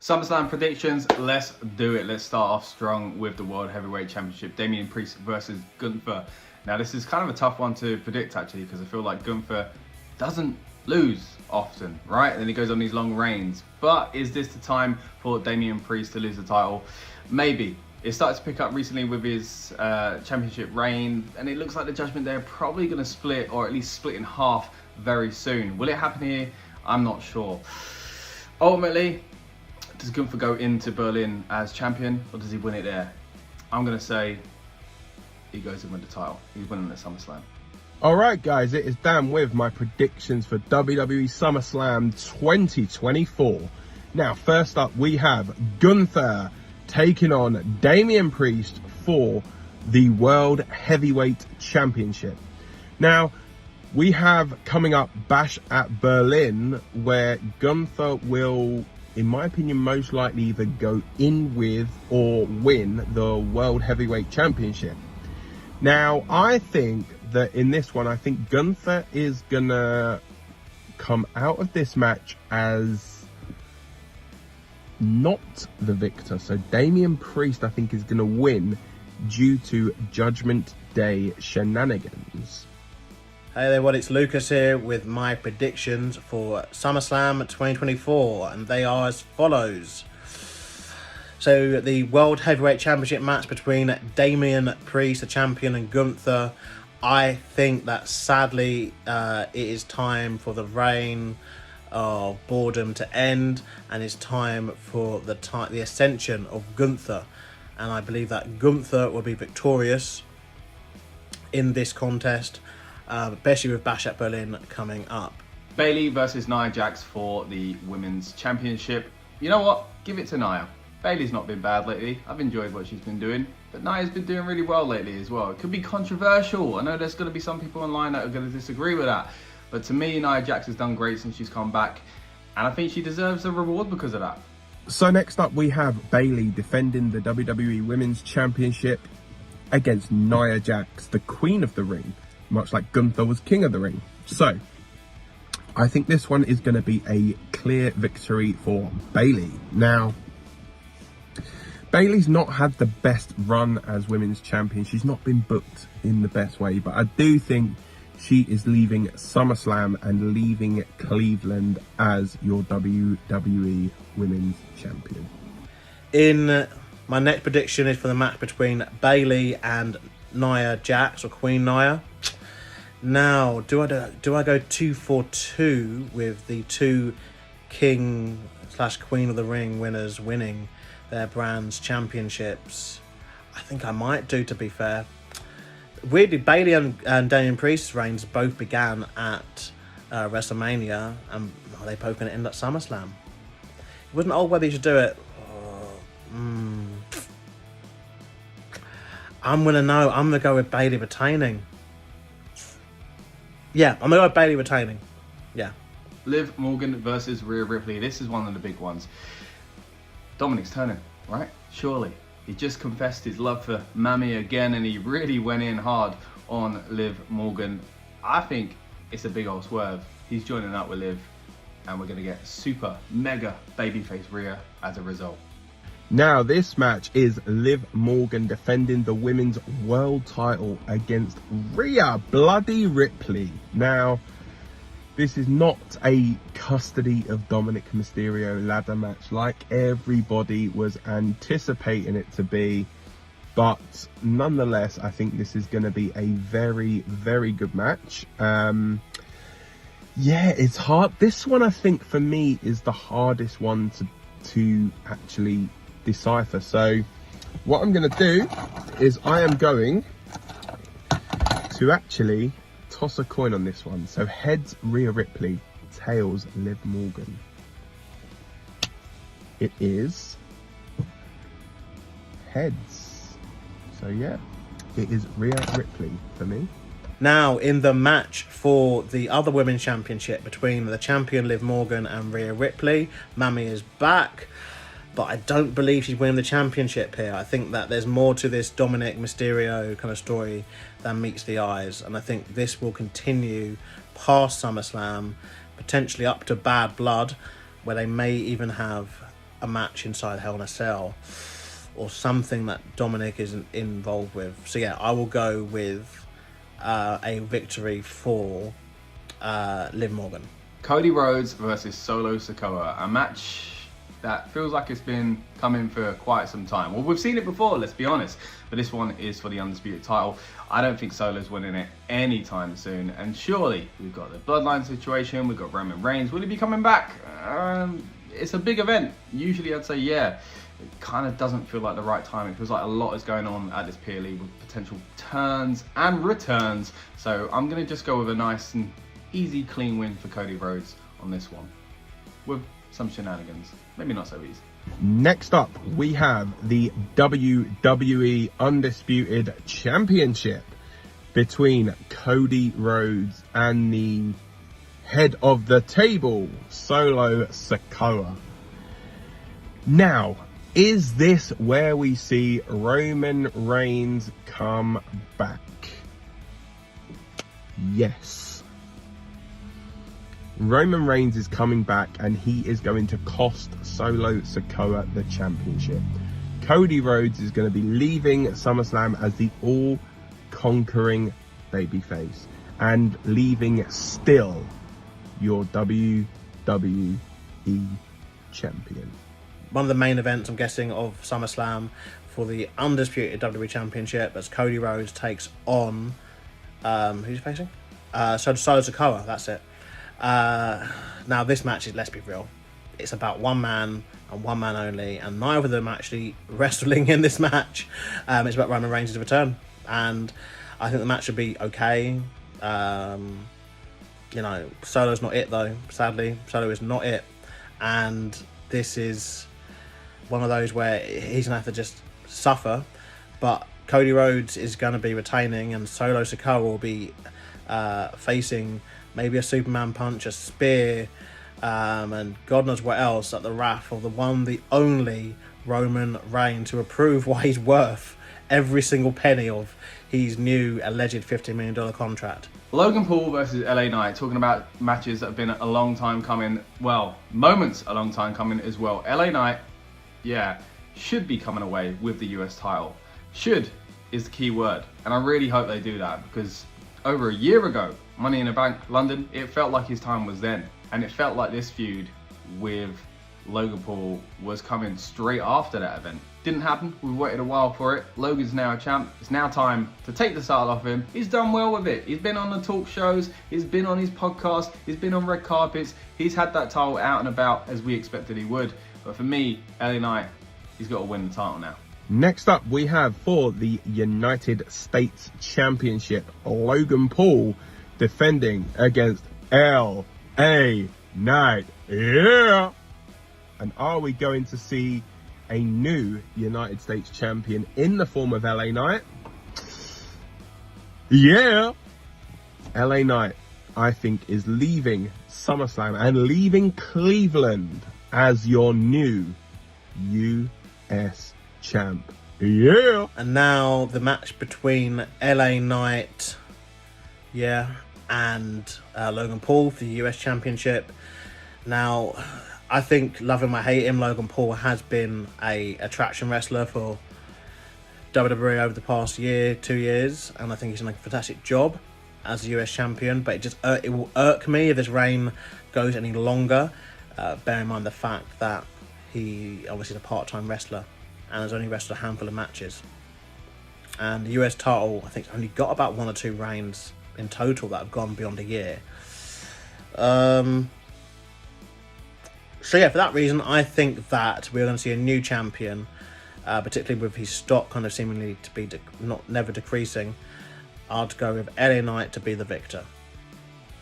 SummerSlam predictions, let's do it. Let's start off strong with the World Heavyweight Championship. Damian Priest versus Gunther. Now this is kind of a tough one to predict actually, because I feel like Gunther doesn't lose often, right? And then he goes on these long reigns. But is this the time for Damian Priest to lose the title? Maybe. It started to pick up recently with his championship reign, and it looks like the Judgment Day are probably going to split, or at least split in half very soon. Will it happen here? I'm not sure. Ultimately, does Gunther go into Berlin as champion, or does he win it there? I'm going to say he goes and win the title. He's winning the SummerSlam. Alright guys, it is Dan with my predictions for WWE SummerSlam 2024. Now, first up we have Gunther taking on Damian Priest for the World Heavyweight Championship. Now, we have coming up Bash at Berlin, where Gunther will, in my opinion, most likely either go in with or win the World Heavyweight Championship. Now, I think that in this one, I think Gunther is gonna come out of this match as not the victor. So Damian Priest, I think, is gonna win due to Judgment Day shenanigans. Hey there, what it's Lucas here with my predictions for SummerSlam 2024, and they are as follows. So the World Heavyweight Championship match between Damian Priest, the champion, and Gunther. I think that sadly it is time for the reign of boredom to end, and it's time for the ascension of Gunther. And I believe that Gunther will be victorious in this contest, especially with Bash at Berlin coming up. Bayley versus Nia Jax for the Women's Championship. You know what? Give it to Nia. Bayley's not been bad lately. I've enjoyed what she's been doing. But Nia's been doing really well lately as well. It could be controversial. I know there's going to be some people online that are going to disagree with that. But to me, Nia Jax has done great since she's come back. And I think she deserves a reward because of that. So next up we have Bayley defending the WWE Women's Championship against Nia Jax, the Queen of the Ring, much like Gunther was King of the Ring. So I think this one is going to be a clear victory for Bayley. Now, Bayley's not had the best run as Women's Champion. She's not been booked in the best way, but I do think she is leaving SummerSlam and leaving Cleveland as your WWE Women's Champion. In my next prediction is for the match between Bayley and Nia Jax, or Queen Nia. Now, do I go 2 for 2 with the two King/Queen of the Ring winners winning their brands championships? I think I might do, to be fair. Weirdly, Bayley and Damian Priest's reigns both began at WrestleMania, and they both going to end at SummerSlam. It wasn't all whether you should do it. I'm going to go with Bayley retaining. Yeah, I'm going to go with Bayley retaining. Yeah. Liv Morgan versus Rhea Ripley. This is one of the big ones. Dominik's turning, right? Surely. He just confessed his love for Mami again, and he really went in hard on Liv Morgan. I think it's a big old swerve. He's joining up with Liv, and we're going to get super mega babyface Rhea as a result. Now, this match is Liv Morgan defending the women's world title against Rhea Bloody Ripley. Now, this is not a custody of Dominik Mysterio ladder match like everybody was anticipating it to be. But nonetheless, I think this is going to be a very, very good match. Yeah, it's hard. This one, I think, for me, is the hardest one to actually decipher. So what I'm going to do is I am going to actually toss a coin on this one. So heads Rhea Ripley, tails Liv Morgan. It is heads. So yeah, it is Rhea Ripley for me. Now, in the match for the other women's championship between the champion Liv Morgan and Rhea Ripley, Mami is back, but I don't believe she's winning the championship here. I think that there's more to this Dominik Mysterio kind of story than meets the eyes, and I think this will continue past SummerSlam, potentially up to Bad Blood, where they may even have a match inside Hell in a Cell or something that Dominik isn't involved with. So yeah, I will go with a victory for Liv Morgan. Cody Rhodes versus Solo Sikoa, a match that feels like it's been coming for quite some time. Well, we've seen it before, let's be honest, but this one is for the Undisputed title. I don't think Solo's winning it anytime soon, and surely we've got the Bloodline situation, we've got Roman Reigns. Will he be coming back? It's a big event. Usually I'd say yeah. It kind of doesn't feel like the right time. It feels like a lot is going on at this PLE with potential turns and returns. So I'm going to just go with a nice and easy, clean win for Cody Rhodes on this one, with some shenanigans. Maybe not so easy. Next up, we have the WWE Undisputed Championship between Cody Rhodes and the head of the table, Solo Sikoa. Now, is this where we see Roman Reigns come back? Yes. Roman Reigns is coming back, and he is going to cost Solo Sikoa the championship. Cody Rhodes is going to be leaving SummerSlam as the all-conquering babyface and leaving still your WWE champion. One of the main events, I'm guessing, of SummerSlam for the Undisputed WWE Championship as Cody Rhodes takes on who's he facing? Solo Sikoa, that's it. Now this match is, let's be real, it's about one man and one man only, and neither of them actually wrestling in this match. It's about Roman Reigns' return, and I think the match should be okay. You know, Solo's not it though, sadly. Solo is not it, and this is one of those where he's gonna have to just suffer, but Cody Rhodes is going to be retaining, and Solo Sikoa will be facing maybe a Superman punch, a spear, and God knows what else at the wrath of the one, the only Roman Reigns, to approve why he's worth every single penny of his new alleged $50 million contract. Logan Paul versus LA Knight, talking about matches that have been a long time coming. Well, moments a long time coming as well. LA Knight, yeah, should be coming away with the US title. Should is the key word, and I really hope they do that, because over a year ago, Money in the Bank London, it felt like his time was then, and it felt like this feud with Logan Paul was coming straight after that event. Didn't happen. We waited a while for it. Logan's now a champ. It's now time to take the title off him. He's done well with it. He's been on the talk shows. He's been on his podcast. He's been on red carpets. He's had that title out and about as we expected he would. But for me, LA Knight, he's got to win the title now. Next up, we have for the United States Championship, Logan Paul defending against LA Knight. Yeah! And are we going to see a new United States champion in the form of LA Knight? Yeah! LA Knight, I think, is leaving SummerSlam and leaving Cleveland as your new US champ. Yeah! And now the match between LA Knight, and Logan Paul for the US Championship. Now, I think, love him or hate him, Logan Paul has been a attraction wrestler for WWE over the past year, 2 years, and I think he's done a fantastic job as a US champion. But it will irk me if this reign goes any longer. Bear in mind the fact that he obviously is a part-time wrestler and has only wrestled a handful of matches. And the US title, I think, only got about 1 or 2 reigns in total that have gone beyond a year. So yeah, for that reason, I think that we're going to see a new champion, particularly with his stock kind of seemingly to be never decreasing. I'd go with LA Knight to be the victor.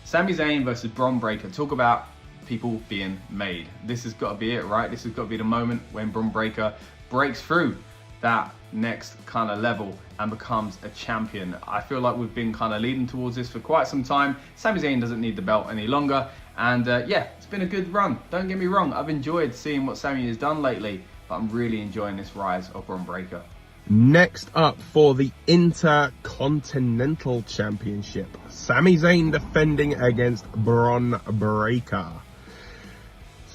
Sami Zayn versus Braun Breaker. Talk about people being made. This has got to be it, right? This has got to be the moment when Braun Breaker breaks through that next kind of level and becomes a champion. I feel like we've been kind of leading towards this for quite some time. Sami Zayn doesn't need the belt any longer, and yeah, it's been a good run. Don't get me wrong, I've enjoyed seeing what Sami has done lately, but I'm really enjoying this rise of Braun Breaker. Next up for the Intercontinental Championship, Sami Zayn defending against Braun Breaker.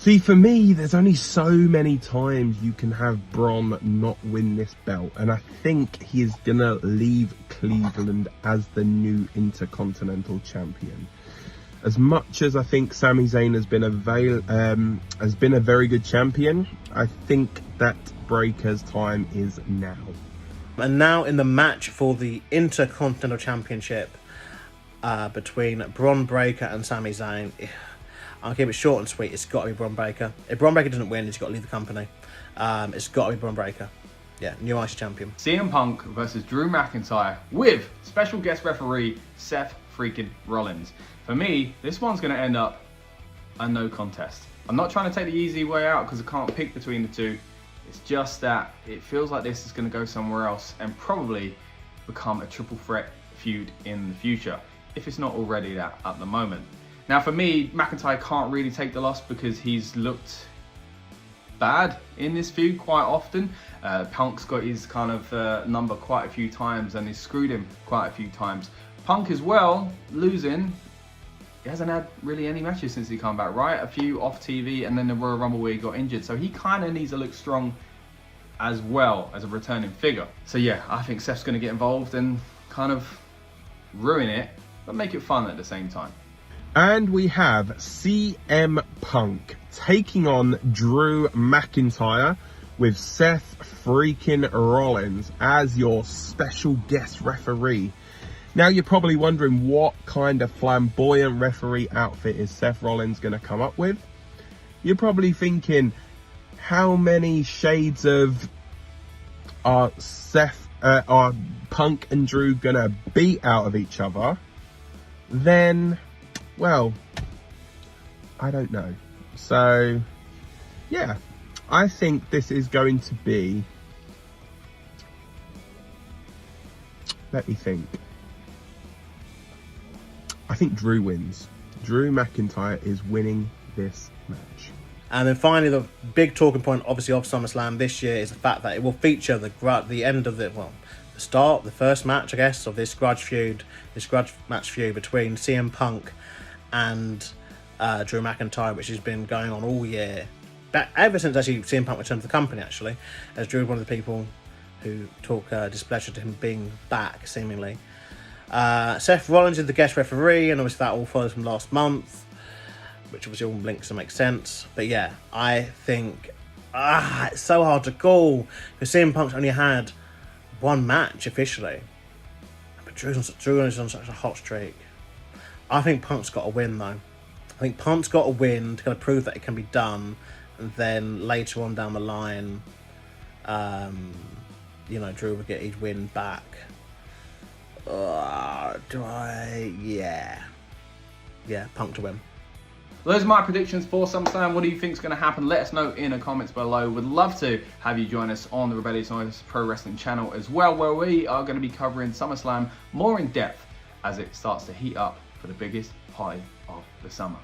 See, for me, there's only so many times you can have Braun not win this belt. And I think he is going to leave Cleveland as the new Intercontinental Champion. As much as I think Sami Zayn has been a very good champion, I think that Breaker's time is now. And now in the match for the Intercontinental Championship between Braun Breaker and Sami Zayn, I'll keep it short and sweet. It's got to be Braun Breaker. If Braun Breaker doesn't win, he's got to leave the company. It's got to be Braun Breaker. Yeah, new IC champion. CM Punk versus Drew McIntyre with special guest referee Seth freaking Rollins. For me, this one's going to end up a no contest. I'm not trying to take the easy way out because I can't pick between the two. It's just that it feels like this is going to go somewhere else and probably become a triple threat feud in the future, if it's not already that at the moment. Now for me, McIntyre can't really take the loss because he's looked bad in this feud quite often. Punk's got his kind of number quite a few times and he's screwed him quite a few times. Punk as well, losing. He hasn't had really any matches since he come back, right? A few off TV and then the Royal Rumble where he got injured. So he kind of needs to look strong as well as a returning figure. So yeah, I think Seth's going to get involved and kind of ruin it, but make it fun at the same time. And we have CM Punk taking on Drew McIntyre with Seth freaking Rollins as your special guest referee. Now you're probably wondering what kind of flamboyant referee outfit is Seth Rollins going to come up with. You're probably thinking, how many shades of are Punk and Drew going to beat out of each other? Then, well, I don't know. So, yeah, I think this is going to be, let me think. I think Drew wins. Drew McIntyre is winning this match. And then finally, the big talking point, obviously, of SummerSlam this year is the fact that it will feature the end of the first match, I guess, of this grudge match feud between CM Punk and Drew McIntyre, which has been going on all year, ever since actually CM Punk returned to the company, actually, as Drew was one of the people who talk displeasure to him being back, seemingly. Seth Rollins is the guest referee, and obviously that all follows from last month, which obviously all links and makes sense. But yeah, I think it's so hard to call because CM Punk's only had one match officially, but Drew is on such a hot streak. I think Punk's got to win though. I think Punk's got to win to kind of prove that it can be done, and then later on down the line, Drew will get his win back. Yeah, Punk to win. Those are my predictions for SummerSlam. What do you think is going to happen? Let us know in the comments below. Would love to have you join us on the Rebellious Noise Pro Wrestling channel as well, where we are going to be covering SummerSlam more in depth as it starts to heat up for the biggest party of the summer.